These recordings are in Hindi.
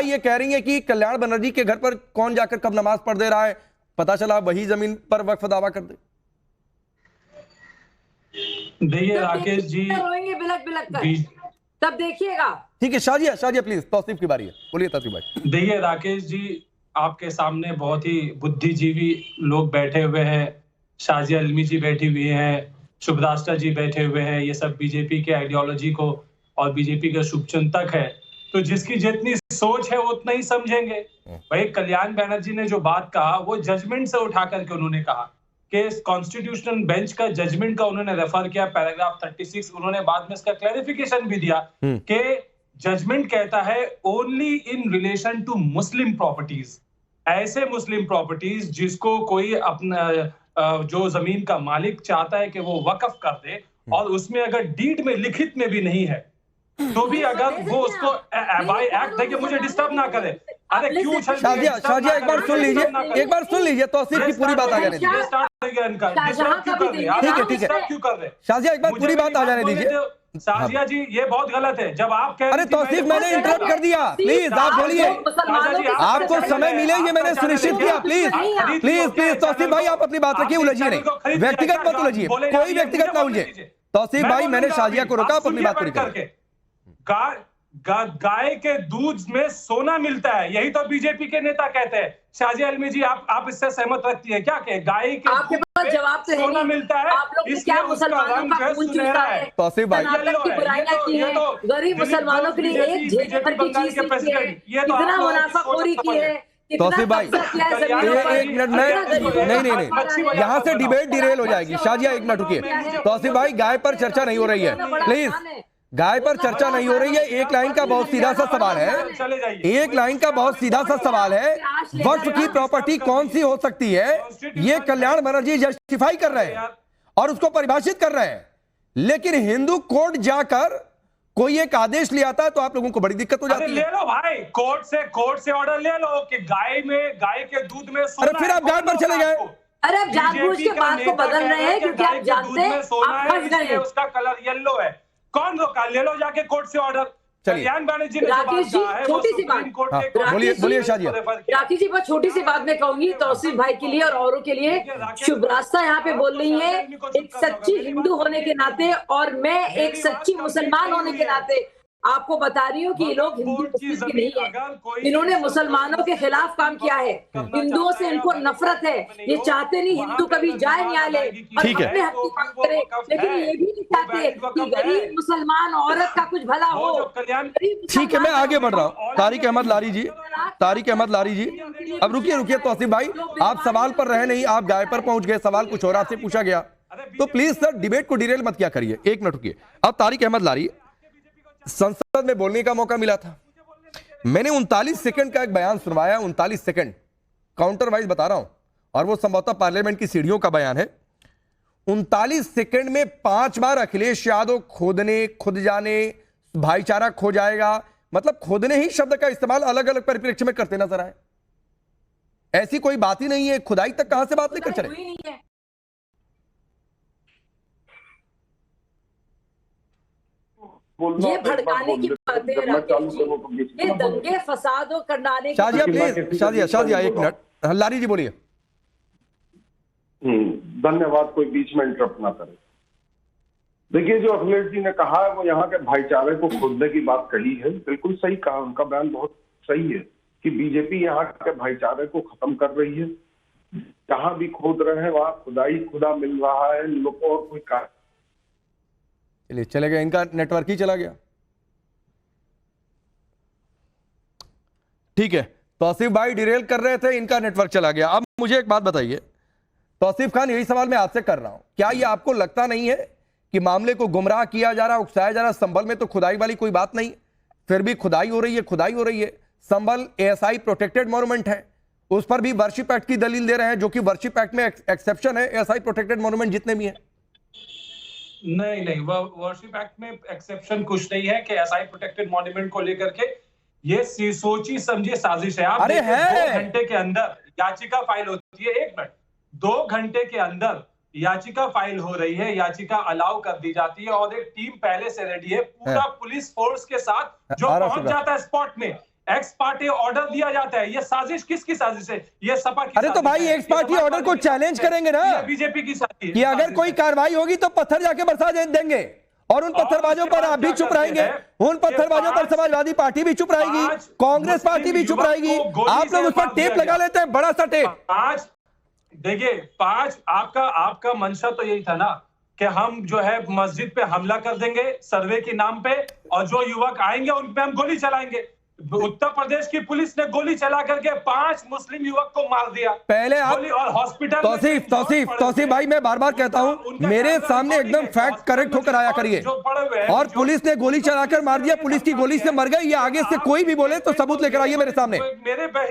भाई ये कह रही है कि कल्याण बनर्जी के घर पर कौन जाकर कब नमाज पढ़ दे रहा है, पता चला वही जमीन पर वक्फ दावा कर दे। देखिए राकेश जी, रोएंगे बिलक बिलक कर, तब देखिएगा। ठीक है शाजिया प्लीज, तौसीफ की बारी है, बोलिए तौसीफ भाई। देखिए राकेश जी, आपके सामने बहुत ही बुद्धिजीवी लोग बैठे हुए हैं, शाजिया इल्मी जी बैठी हुई हैं, शुभराष्ट्र जी बैठे हुए हैं, ये सब बीजेपी के आइडियोलॉजी को और बीजेपी के शुभचिंतक है, तो जिसकी जितनी सोच है वो उतना ही समझेंगे। भाई कल्याण बनर्जी ने जो बात कहा वो जजमेंट से उठा करके उन्होंने कहा कि कॉन्स्टिट्यूशनल बेंच का जजमेंट का उन्होंने रेफर किया, पैराग्राफ 36, उन्होंने बाद में इसका क्लैरिफिकेशन भी दिया कि जजमेंट कहता है only in relation to Muslim properties, ऐसे मुस्लिम प्रॉपर्टीज जिसको कोई अपना जो जमीन का मालिक चाहता है कि वो वक्फ कर दे और उसमें अगर डीड में लिखित में भी नहीं है तो भी अगर वो उसको बाय एक्ट देखिए, मुझे डिस्टर्ब ना करे। अरे क्यों शाजिया एक बार सुन लीजिए तौसीफ की पूरी बात आ जाने दीजिए। ठीक है क्यों कर रहे शाजिया, एक बार पूरी बात आ जाने दीजिए। शाजिया जी ये बहुत गलत है जब आप कह रहे हैं। अरे तौसीफ मैंने इंटरप्ट कर दिया, प्लीज आप बोलिए, आपको समय मिले ये मैंने सुनिश्चित किया। प्लीज तौसीफ भाई आप अपनी बात रखिए, उलझिए नहीं, व्यक्तिगत मत उलझिए, कोई व्यक्तिगत ना उलझे। तौसीफ भाई मैंने शाजिया को रोका, आप अपनी बात पूरी करें। गाय के दूध में सोना मिलता है, यही तो बीजेपी के नेता कहते हैं। शाजिया इल्मी जी आप इससे सहमत रखती है क्या कि गाय के आपके पास जवाब तो सोना मिलता है, इसलिए उसका रंग जो है सुनहरा है। तौसीफ भाई की बुराइयां की है, गरीब मुसलमानों के लिए एक झेल भर की चीज की है, कितना मुनाफाखोरी की है। तौसीफ भाई एक मिनट में नहीं, यहाँ से डिबेट डिरेल हो जाएगी। शाजिया एक मिनट रुकिए। तौसीफ भाई गाय पर चर्चा नहीं हो रही है, प्लीज गाय पर चर्चा नहीं हो रही है। एक लाइन का बहुत सीधा सा सवाल है, एक लाइन का बहुत सीधा सा सवाल है, वक्फ की प्रॉपर्टी कौन सी हो सकती है ये कल्याण बनर्जी जस्टिफाई कर रहे हैं और उसको परिभाषित कर रहे हैं, लेकिन हिंदू कोर्ट जाकर कोई एक आदेश ले आता है तो आप लोगों को बड़ी दिक्कत हो जाती है। ले लो भाई, कोर्ट से ऑर्डर ले लो कि गाय के दूध में सोना। अरे फिर आप गाय पर चले गए। अरे आप जानबूझ के बात को बदल रहे हैं क्योंकि आप जानते हैं आप फंस गए हैं। उसका कलर येलो है, कौन रोका? ले लो जाके कोर्ट से ऑर्डर। कल्याण बनर्जी ने राकेश जी छोटी सी बात, बोलिए शाजिया। राकेश जी बहुत छोटी सी बात मैं कहूंगी तौसीफ भाई के लिए और औरों के लिए। शुभरास्ता यहाँ पे बोल रही है एक सच्ची हिंदू होने के नाते और मैं एक सच्ची मुसलमान होने के नाते आपको बता रही हूँ कि ये लोग हिंदू मुस्लिम के नहीं है, इन्होंने मुसलमानों के खिलाफ काम किया है, हिंदुओं से इनको नफरत है, ये चाहते नहीं हिंदू कभी जाए न्यायालय और अपने हक की बात करे, लेकिन ये भी नहीं चाहते कि गरीब मुसलमान औरत का कुछ भला हो। ठीक है मैं आगे बढ़ रहा हूँ। तारिक अहमद लारी जी, अब रुकिए तौसीफ भाई, आप सवाल पर रहे नहीं, आप गाय पर पहुंच गए, सवाल कुछ और आपसे पूछा गया, तो प्लीज सर डिबेट को डिरेल मत किया करिए। एक मिनट रुकिए। अब तारिक अहमद लारी, संसद में बोलने का मौका मिला था, मैंने 39 सेकंड का एक बयान सुनवाया, 39 सेकंड काउंटर वाइज बता रहा हूं, और वो संभवतः पार्लियामेंट की सीढ़ियों का बयान है। 39 सेकंड में 5 बार अखिलेश यादव खुद जाने, भाईचारा खो जाएगा, मतलब खोदने ही शब्द का इस्तेमाल अलग अलग परिप्रेक्ष्य में करते नजर आए। ऐसी कोई बात ही नहीं है, खुदाई तक कहां से बात लेकर चले। ये भड़काने की बातें राकेश जी, ये दंगे फसाद और करने। शाजिया प्लीज, शाजिया एक मिनट। लारी जी बोलिए। धन्यवाद, कोई बीच में इंटरप्ट ना करे। देखिए जो अखिलेश जी ने कहा है वो यहाँ के भाईचारे को खोदने की बात कही है, बिल्कुल सही कहा, उनका बयान बहुत सही है कि बीजेपी यहाँ के भाईचारे को खत्म कर रही है, जहां भी खोद रहे हैं वहां खुदा मिल रहा है लोगों को, और कोई कार्य चले गए, इनका नेटवर्क ही चला गया। ठीक है, तौसीफ भाई डिरेल कर रहे थे, इनका नेटवर्क चला गया। अब मुझे एक बात बताइए तौसीफ खान, यही सवाल मैं आपसे कर रहा हूं, क्या ये आपको लगता नहीं है कि मामले को गुमराह किया जा रहा, उकसाया जा रहा? संभल में तो खुदाई वाली कोई बात नहीं, फिर भी खुदाई हो रही है। संभल एएसआई प्रोटेक्टेड मॉन्यूमेंट है, उस पर भी वर्शिप एक्ट की दलील दे रहे हैं, जो कि वर्शिप एक्ट में एक्सेप्शन है एएसआई प्रोटेक्टेड मॉन्यूमेंट जितने भी हैं। नहीं, वर्शिप एक्ट में एक्सेप्शन कुछ नहीं है कि एएसआई प्रोटेक्टेड मॉन्यूमेंट को लेकर के ये सोची समझी साजिश है। आप 2 घंटे के अंदर याचिका फाइल होती है, 1 मिनट, 2 घंटे के अंदर याचिका फाइल हो रही है, याचिका अलाउ कर दी जाती है और एक टीम पहले से रेडी है, पूरा पुलिस फोर्स के साथ जो पहुंच जाता है स्पॉट में। एक्स पार्टी ऑर्डर दिया जाता है। ये साजिश किसकी साजिश है? ये सपा की अरे तो साजिश भाई है। एक्स पार्टी ये ऑर्डर को समाजवादी चैलेंज की करेंगे ना, ये बीजेपी की साजिश कि अगर कोई कार्रवाई होगी तो पत्थर जाके बरसा देंगे, और उन पत्थरबाजों पर आप भी चुप रहेंगे, उन पत्थरबाजों पर समाजवादी पार्टी भी चुप रहेगी, कांग्रेस पार्टी भी चुप रहेगी, आप लोग उस पर टेप लगा लेते हैं, बड़ा सा टेप। पांच, देखिए पांच, आपका मंशा तो यही था ना कि हम जो है मस्जिद पे हमला कर देंगे सर्वे के नाम पे, और जो युवक आएंगे उन पे हम गोली चलाएंगे। उत्तर प्रदेश की पुलिस ने गोली चला करके 5 मुस्लिम युवक को मार दिया। पहले आप गोली और हॉस्पिटल तौसीफ भाई, मैं बार बार कहता हूं, मेरे सामने एकदम फैक्ट करेक्ट होकर आया करिए। और पुलिस ने गोली चलाकर मार दिया, पुलिस की गोली से मर गए, ये आगे से कोई भी बोले तो सबूत लेकर आइए मेरे सामने,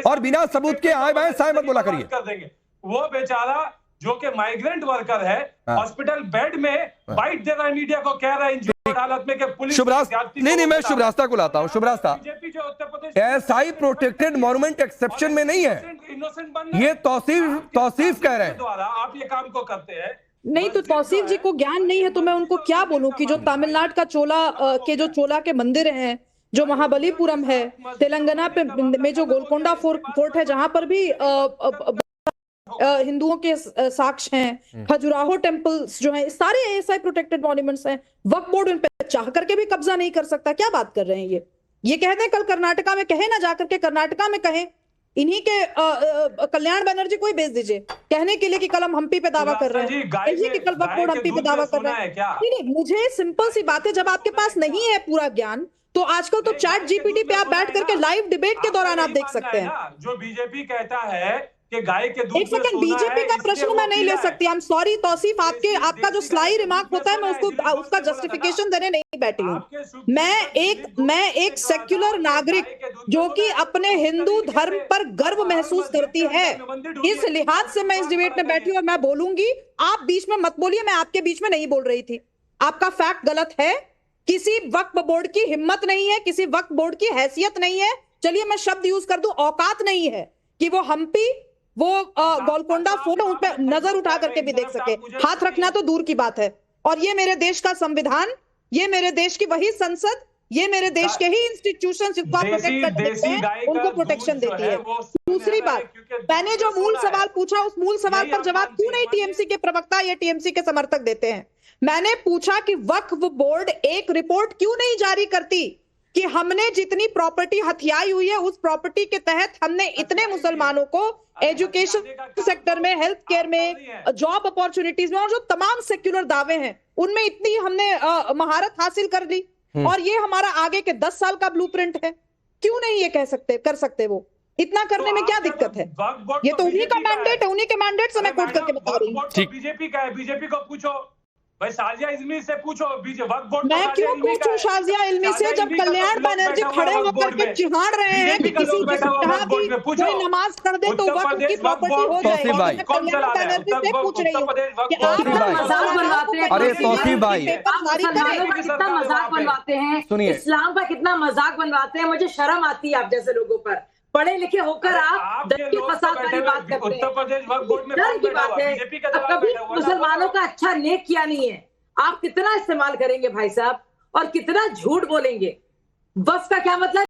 और बिना सबूत के आए बाएं साए मत बोला करिए। कर देंगे। वो बेचारा जो कि माइग्रेंट वर्कर है, हॉस्पिटल बेड में बाइट दे रहा है, मीडिया को कह रहा है इंजर्ड हालत में कि पुलिस शुभरास्ता, नहीं मैं शुभरास्ता को लाता हूं। शुभरास्ता बीजेपी जो Uttar Pradesh SI protected monument exception में नहीं है, इनोसेंट बन ये तौसीफ कह रहे हैं। द्वारा आप ये काम को करते हैं। नहीं तो तौसीफ जी को ज्ञान नहीं है तो मैं उनको क्या बोलूं कि जो तमिलनाडु का चोला के मंदिर हैं, जो महाबलीपुरम है, तेलंगाना पे में जो गोलकोंडा फोर्ट है, जहां पर भी हिंदुओं के साक्ष्य हैं, खजुराहो टेम्पल्स जो है, सारे एएसआई प्रोटेक्टेड मॉन्यूमेंट्स हैं। वक्फ बोर्ड उन पे चाह करके भी कब्जा नहीं कर सकता। क्या बात कर रहे हैं ये कहते हैं कल कर्नाटका में कहे ना, जाकर के कर्नाटका में कहें, इन्हीं के कल्याण बनर्जी को ही भेज दीजिए कहने के लिए कि कल हम हम्पी पे दावा कर रहे हैं, कहिए कि कल वक्फ बोर्ड हम्पी पे दावा कर रहा है। नहीं, मुझे सिंपल सी बात है, जब आपके पास नहीं है पूरा ज्ञान तो आजकल तो चैट जीपीटी पे आप बैठ करके लाइव डिबेट के दौरान आप देख सकते हैं। जो बीजेपी कहता है कि गाय के दूध एक सेकंड, बीजेपी का प्रश्न मैं नहीं ले सकती। आई एम सॉरी तौसीफ, आपका जो स्लाई रिमार्क होता है मैं उसका जस्टिफिकेशन देने नहीं बैठी हूँ। मैं एक सेक्युलर नागरिक जो कि अपने हिंदू धर्म पर गर्व महसूस करती है, इस लिहाज से मैं इस डिबेट में बैठी हूँ और मैं बोलूंगी। आप बीच में मत बोलिए, मैं आपके बीच में नहीं बोल रही थी। आपका फैक्ट गलत है। किसी वक्फ बोर्ड की हिम्मत नहीं है, किसी वक्फ बोर्ड की हैसियत नहीं है, चलिए मैं शब्द यूज कर दूं, औकात नहीं है कि वो हम्पी, वो गोलकोंडा फोर्ट उन पे नजर उठा करके भी देख सके। हाथ रखना तो दूर की बात है। और ये मेरे देश का संविधान, ये मेरे देश की वही संसद, ये मेरे देश के ही इंस्टीट्यूशन जिनको आप प्रोटेक्ट करते हैं उनको प्रोटेक्शन देती है। दूसरी बात, मैंने जो मूल सवाल पूछा उस मूल सवाल पर जवाब क्यों नहीं टीएमसी के प्रवक्ता या टीएमसी के समर्थक देते हैं। मैंने पूछा कि वक्फ बोर्ड एक रिपोर्ट क्यों नहीं जारी करती कि हमने जितनी प्रॉपर्टी हथियाई हुई है उस प्रॉपर्टी के तहत हमने इतने मुसलमानों को एजुकेशन सेक्टर में, हेल्थ केयर में, जॉब अपॉर्चुनिटीज में और जो तमाम सेक्युलर दावे हैं उनमें इतनी हमने महारत हासिल कर ली, और ये हमारा आगे के 10 साल का ब्लूप्रिंट है। क्यों नहीं ये कर सकते वो? इतना करने में क्या दिक्कत है? ये तो उन्हीं का मैंडेट है, उन्हीं के मैंडेट से मैं कोट करके बता रही हूँ। बीजेपी का है, बीजेपी को पूछो भाई, शाजिया इल्मी से पूछो। वक्फ बोर्ड मैं क्यों पूछूं शाजिया इल्मी से, जब कल्याण बनर्जी खड़े होकर के चिहाड़ रहे हैं कि किसी की जहाँ भी कोई नमाज पढ़ दे तो वक्फ की प्रॉपर्टी हो जाएगी। मैं कल्याण बनर्जी से पूछ रही हूँ कि आप मजाक बनवाते हैं। अरे तौसीफ भाई, कितना मजाक बनवाते हैं, सुनिए, इस्लाम का कितना मजाक बनवाते हैं। मुझे शर्म आती है आप जैसे लोगों पर। पढ़े लिखे होकर आप दर के फसाद वाली बात करते हैं। उत्तर प्रदेश वक्फ बोर्ड में डर की बात है। अब कभी मुसलमानों का अच्छा नेक किया नहीं है। आप कितना इस्तेमाल करेंगे भाई साहब, और कितना झूठ बोलेंगे। वक्फ का क्या मतलब?